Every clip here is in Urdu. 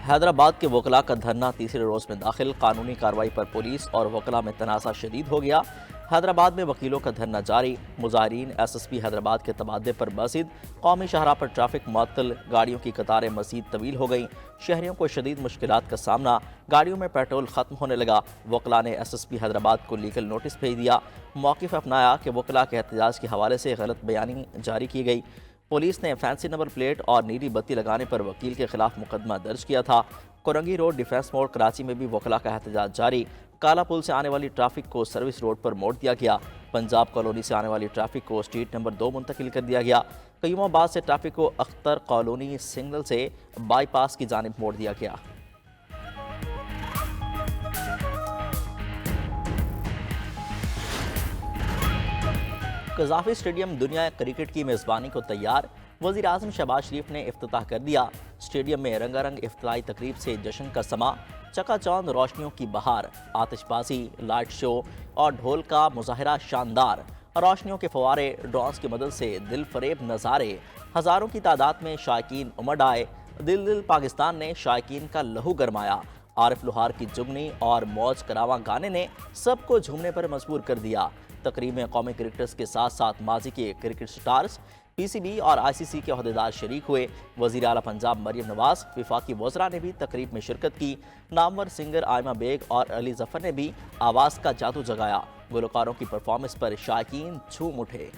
حیدرآباد کے وکلاء کا دھرنا تیسرے روز میں داخل، قانونی کارروائی پر پولیس اور وکلاء میں تنازع شدید ہو گیا۔ حیدرآباد میں وکیلوں کا دھرنا جاری، مظاہرین ایس ایس پی حیدرآباد کے تبادلے پر بضد، قومی شاہراہ پر ٹریفک معطل، گاڑیوں کی قطاریں مزید طویل ہو گئیں، شہریوں کو شدید مشکلات کا سامنا، گاڑیوں میں پیٹرول ختم ہونے لگا۔ وکلاء نے ایس ایس پی حیدرآباد کو لیگل نوٹس بھیج دیا، موقف اپنایا کہ وکلاء کے احتجاج کے حوالے سے غلط بیانی جاری کی گئی۔ پولیس نے فینسی نمبر پلیٹ اور نیلی بتی لگانے پر وکیل کے خلاف مقدمہ درج کیا تھا۔ کورنگی روڈ ڈیفنس موڑ کراچی میں بھی وکلاء کا احتجاج جاری، کالا پل سے آنے والی ٹریفک کو سروس روڈ پر موڑ دیا گیا، پنجاب کالونی سے آنے والی ٹریفک کو اسٹریٹ نمبر 2 منتقل کر دیا گیا، قیوم آباد سے ٹریفک کو اختر کالونی سگنل سے بائی پاس کی جانب موڑ دیا گیا۔ قذافی اسٹیڈیم دنیا کرکٹ کی میزبانی کو تیار، وزیر اعظم شہباز شریف نے افتتاح کر دیا۔ اسٹیڈیم میں رنگا رنگ افتتاحی تقریب سے جشن کا سما، چکا چوند روشنیوں کی بہار، آتش بازی، لائٹ شو اور ڈھول کا مظاہرہ شاندار، روشنیوں کے فوارے، ڈرونز کی مدد سے دل فریب نظارے، ہزاروں کی تعداد میں شائقین امڈ آئے، دل دل پاکستان نے شائقین کا لہو گرمایا۔ عارف لوہار کی جگنی اور موج کراواں گانے نے سب کو جھومنے پر مجبور کر دیا۔ تقریب میں قومی کرکٹرز کے ساتھ ساتھ ماضی کے کرکٹ سٹارز، پی سی بی اور آئی سی سی کے عہدیدار شریک ہوئے۔ وزیر اعلیٰ پنجاب مریم نواز، وفاقی وزراء نے بھی تقریب میں شرکت کی۔ نامور سنگر آئمہ بیگ اور علی ظفر نے بھی آواز کا جادو جگایا۔ گلوکاروں کی پرفارمنس پر شائقین جھوم اٹھے۔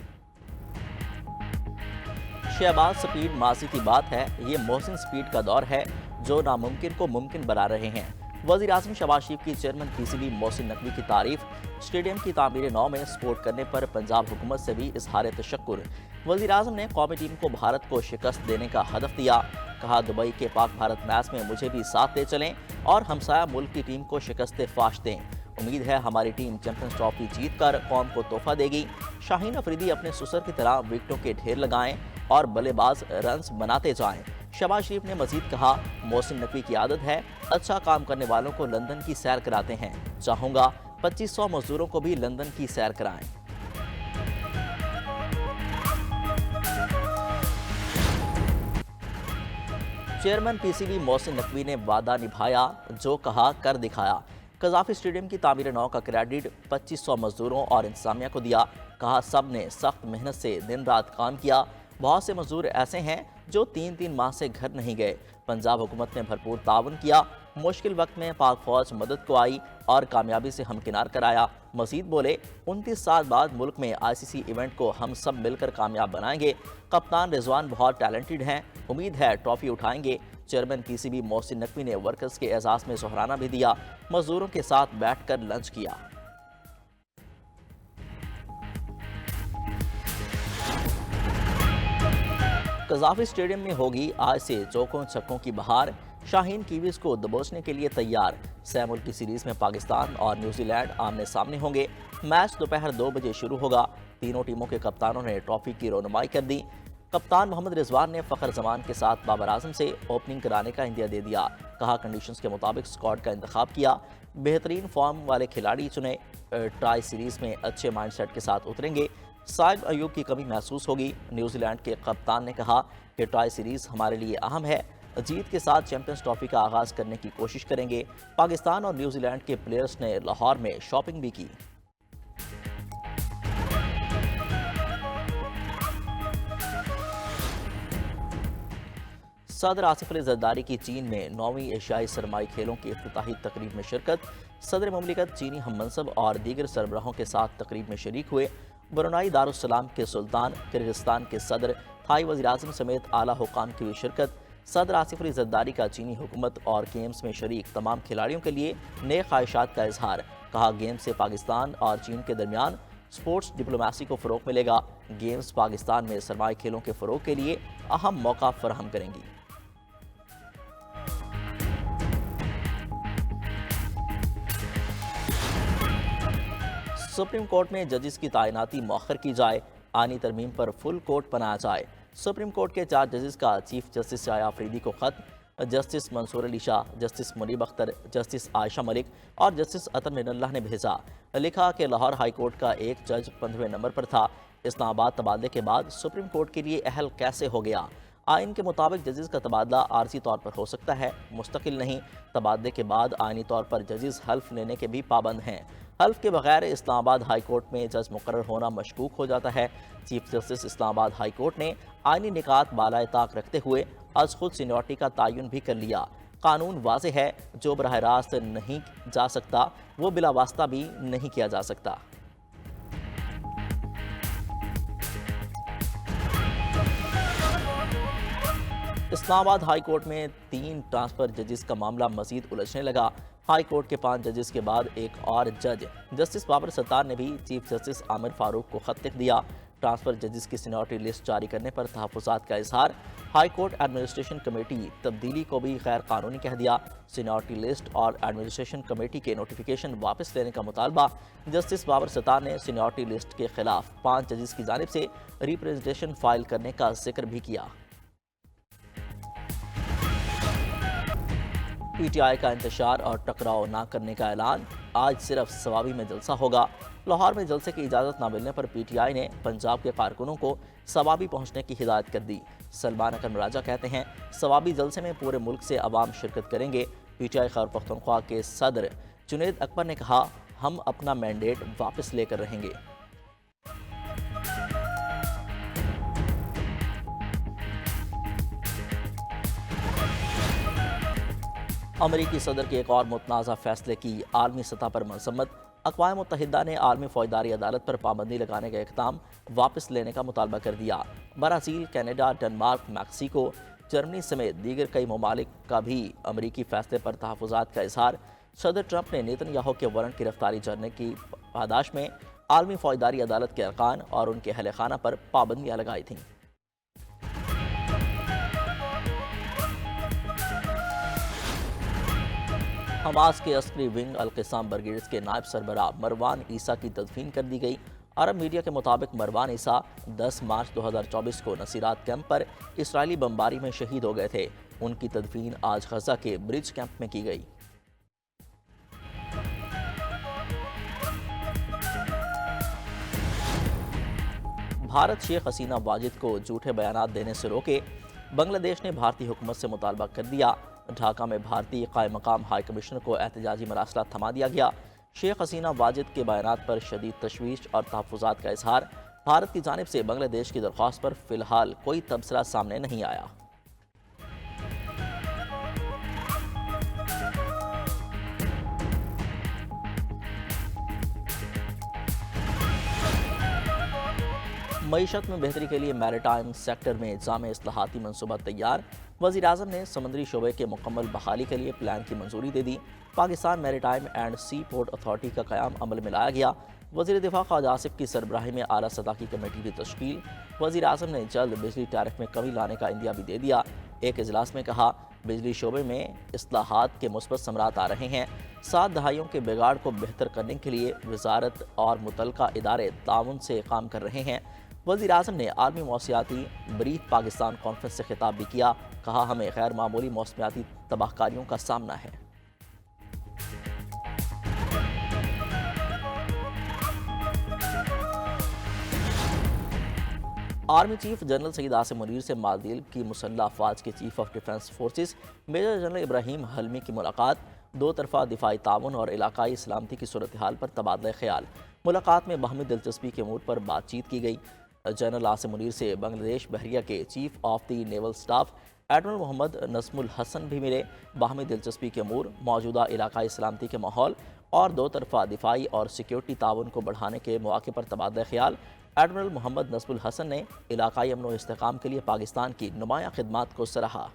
شہباز سپیڈ ماضی کی بات ہے، یہ محسن سپیڈ کا دور ہے جو ناممکن کو ممکن بنا رہے ہیں۔ وزیر اعظم شہباز شریف کی chairman P C B Mohsin Naqvi کی تعریف، اسٹیڈیم کی تعمیر نو میں سپورٹ کرنے پر پنجاب حکومت سے بھی اظہار تشکر۔ وزیر اعظم نے قومی ٹیم کو بھارت کو شکست دینے کا ہدف دیا، کہا دبئی کے پاک بھارت میچ میں مجھے بھی ساتھ لے چلیں اور ہمسایہ ملک کی ٹیم کو شکست فاش دیں۔ امید ہے ہماری ٹیم چیمپئنز ٹرافی جیت کر قوم کو تحفہ دے گی۔ شاہین افریدی اپنے سسر کی طرح وکٹوں کے ڈھیر لگائیں اور بلے باز رنز بناتے جائیں۔ شہباز شریف نے مزید کہا، محسن نقوی کی عادت ہے اچھا کام کرنے والوں کو لندن کی سیر کراتے ہیں، چاہوں گا 2500 مزدوروں کو بھی لندن کی سیر کرائیں۔ Chairman P C B Mohsin Naqvi نے وعدہ نبھایا، جو کہا کر دکھایا۔ قذافی اسٹیڈیم کی تعمیر نو کا کریڈٹ 2500 مزدوروں اور انتظامیہ کو دیا، کہا سب نے سخت محنت سے دن رات کام کیا، بہت سے مزدور ایسے ہیں جو 3 ماہ سے گھر نہیں گئے۔ پنجاب حکومت نے بھرپور تعاون کیا، مشکل وقت میں پاک فوج مدد کو آئی اور کامیابی سے ہمکنار کرایا۔ مزید بولے، 29 سال بعد ملک میں آئی سی سی ایونٹ کو ہم سب مل کر کامیاب بنائیں گے۔ کپتان رضوان بہت ٹیلنٹڈ ہیں، امید ہے ٹرافی اٹھائیں گے۔ Chairman P C B Mohsin Naqvi نے ورکرز کے اعزاز میں ظہرانہ بھی دیا، مزدوروں کے ساتھ بیٹھ کر لنچ کیا۔ قذافی اسٹیڈیم میں ہوگی آج سے چوکوں چھکوں کی بہار، شاہین کیویز کو دبوچنے کے لیے تیار۔ سہ ملکی سیریز میں پاکستان اور نیوزی لینڈ آمنے سامنے ہوں گے۔ میچ دوپہر 2 بجے شروع ہوگا۔ تینوں ٹیموں کے کپتانوں نے ٹرافی کی رونمائی کر دی۔ کپتان محمد رضوان نے فخر زمان کے ساتھ بابر اعظم سے اوپننگ کرانے کا عندیہ دے دیا، کہا کنڈیشنز کے مطابق اسکواڈ کا انتخاب کیا، بہترین فارم والے کھلاڑی چنے، ٹرائی سیریز میں اچھے مائنڈ سیٹ کے ساتھ اتریں گے۔ صائب ایوب کی کمی محسوس ہوگی۔ نیوزی لینڈ کے کپتان نے کہا کہ ٹرائی سیریز ہمارے لیے اہم ہے، جیت کے ساتھ چیمپئنز ٹرافی کا آغاز کرنے کی کوشش کریں گے۔ پاکستان اور نیوزی لینڈ کے پلیئرز نے لاہور میں شاپنگ بھی کی۔ صدر آصف علی زرداری کی چین میں 9ویں ایشیائی سرمائی کھیلوں کی افتتاحی تقریب میں شرکت، صدر مملکت چینی ہم منصب اور دیگر سربراہوں کے ساتھ تقریب میں شریک ہوئے۔ برونائی دارالسلام کے سلطان، کرغزستان کے صدر، تھائی وزیر اعظم سمیت اعلیٰ حکام کی بھی شرکت۔ صدر آصف علی زرداری کا چینی حکومت اور گیمز میں شریک تمام کھلاڑیوں کے لیے نئے خواہشات کا اظہار، کہا گیمز سے پاکستان اور چین کے درمیان سپورٹس ڈپلومیسی کو فروغ ملے گا۔ گیمز پاکستان میں سرمائی کھیلوں کے فروغ کے لیے اہم موقع فراہم کریں گی۔ سپریم کورٹ میں ججز کی تعیناتی مؤخر کی جائے، آئینی ترمیم پر فل کورٹ بنایا جائے۔ سپریم کورٹ کے 4 ججز کا چیف جسٹس شایا آفریدی کو خط، جسٹس منصور علی شاہ، جسٹس منیب اختر، جسٹس عائشہ ملک اور جسٹس عطر من اللہ نے بھیجا۔ لکھا کہ لاہور ہائی کورٹ کا ایک جج 15ویں نمبر پر تھا، اسلام آباد تبادلے کے بعد سپریم کورٹ کے لیے اہل کیسے ہو گیا؟ آئین کے مطابق ججز کا تبادلہ عارضی طور پر ہو سکتا ہے، مستقل نہیں۔ تبادلے کے بعد آئینی طور پر ججز حلف لینے کے بھی پابند ہیں۔ حلف کے بغیر اسلام آباد ہائی کورٹ میں جج مقرر ہونا مشکوک ہو جاتا ہے۔ چیف جسٹس اسلام آباد ہائی کورٹ نے آئینی نکات بالائے طاق رکھتے ہوئے از خود سینیورٹی کا تعین بھی کر لیا۔ قانون واضح ہے، جو براہ راست نہیں جا سکتا وہ بلا واسطہ بھی نہیں کیا جا سکتا۔ اسلام آباد ہائی کورٹ میں 3 ٹرانسفر ججز کا معاملہ مزید الجھنے لگا۔ ہائی کورٹ کے 5 ججز کے بعد ایک اور جج جسٹس بابر ستار نے بھی چیف جسٹس عامر فاروق کو خط لکھ دیا۔ ٹرانسفر ججز کی سینیورٹی لسٹ جاری کرنے پر تحفظات کا اظہار۔ ہائی کورٹ ایڈمنسٹریشن کمیٹی تبدیلی کو بھی غیر قانونی کہہ دیا۔ سینیورٹی لسٹ اور ایڈمنسٹریشن کمیٹی کے نوٹیفیکیشن واپس لینے کا مطالبہ۔ جسٹس بابر ستار نے سینیورٹی لسٹ کے خلاف 5 ججز کی جانب سے ریپریزنٹیشن فائل کرنے کا ذکر بھی کیا۔ پی ٹی آئی کا انتشار اور ٹکراؤ نہ کرنے کا اعلان۔ آج صرف ثوابی میں جلسہ ہوگا۔ لاہور میں جلسے کی اجازت نہ ملنے پر پی ٹی آئی نے پنجاب کے کارکنوں کو ثوابی پہنچنے کی ہدایت کر دی۔ سلمان اکرم راجہ کہتے ہیں ثوابی جلسے میں پورے ملک سے عوام شرکت کریں گے۔ P T I Khyber Pakhtunkhwa کے صدر جنید اکبر نے کہا ہم اپنا مینڈیٹ واپس لے کر رہیں گے۔ امریکی صدر کے ایک اور متنازع فیصلے کی عالمی سطح پر مذمت۔ اقوام متحدہ نے عالمی فوجداری عدالت پر پابندی لگانے کا اقدام واپس لینے کا مطالبہ کر دیا۔ Brazil, Canada, Denmark, Mexico, Germany سمیت دیگر کئی ممالک کا بھی امریکی فیصلے پر تحفظات کا اظہار۔ صدر ٹرمپ نے نیتن یاہو کے وارنٹ گرفتاری جرنے کی پاداش میں عالمی فوجداری عدالت کے ارکان اور ان کے اہل خانہ پر پابندیاں لگائی تھیں۔ حماس کے عسکری ونگ القسام بریگیڈز کے نائب سربراہ مروان عیسیٰ کی تدفین کر دی گئی۔ عرب میڈیا کے مطابق مروان عیسیٰ 10 مارچ 2024 کو نصیرات کیمپ پر اسرائیلی بمباری میں شہید ہو گئے تھے۔ ان کی تدفین آج غزہ کے برج کیمپ میں کی گئی۔ بھارت شیخ حسینہ واجد کو جھوٹے بیانات دینے سے روکے۔ بنگلہ دیش نے بھارتی حکومت سے مطالبہ کر دیا۔ ڈھاکہ میں بھارتی قائم مقام ہائی کمشنر کو احتجاجی مراسلات تھما دیا گیا۔ شیخ حسینہ واجد کے بیانات پر شدید تشویش اور تحفظات کا اظہار۔ بھارت کی جانب سے بنگلہ دیش کی درخواست پر فی الحال کوئی تبصرہ سامنے نہیں آیا۔ معیشت میں بہتری کے لیے میریٹائم سیکٹر میں جامع اصلاحاتی منصوبہ تیار۔ وزیر اعظم نے سمندری شعبے کے مکمل بحالی کے لیے پلان کی منظوری دے دی۔ Pakistan maritime and sea port authority کا قیام عمل میں لایا گیا۔ وزیر دفاع خواجہ آصف کی سربراہی میں اعلیٰ سطح کی کمیٹی کی تشکیل۔ وزیر اعظم نے جلد بجلی ٹیرف میں کمی لانے کا عندیہ بھی دے دیا۔ ایک اجلاس میں کہا بجلی شعبے میں اصلاحات کے مثبت ثمرات آ رہے ہیں۔ 7 دہائیوں کے بگاڑ کو بہتر کرنے کے لیے وزارت اور متعلقہ ادارے تعاون سے کام کر رہے ہیں۔ وزیر اعظم نے عالمی موسمیاتی بریف پاکستان کانفرنس سے خطاب بھی کیا۔ کہا ہمیں غیر معمولی موسمیاتی تباہ کاریوں کا سامنا ہے۔ Army chief general Syed Asim Munir سے مالدیپ کی مسلح افواج کے chief of defence forces major general Ibrahim Hilmi کی ملاقات۔ 2 طرفہ دفاعی تعاون اور علاقائی سلامتی کی صورتحال پر تبادلہ خیال۔ ملاقات میں باہمی دلچسپی کے امور پر بات چیت کی گئی۔ جنرل عاصم منیر سے بنگلہ دیش بحریہ کے chief of the naval staff admiral Muhammad Nazmul Hasan بھی ملے۔ باہمی دلچسپی کے امور، موجودہ علاقائی سلامتی کے ماحول اور 2 طرفہ دفاعی اور سیکیورٹی تعاون کو بڑھانے کے مواقع پر تبادلہ خیال۔ ایڈمرل محمد نظم الحسن نے علاقائی امن و استحکام کے لیے پاکستان کی نمایاں خدمات کو سراہا۔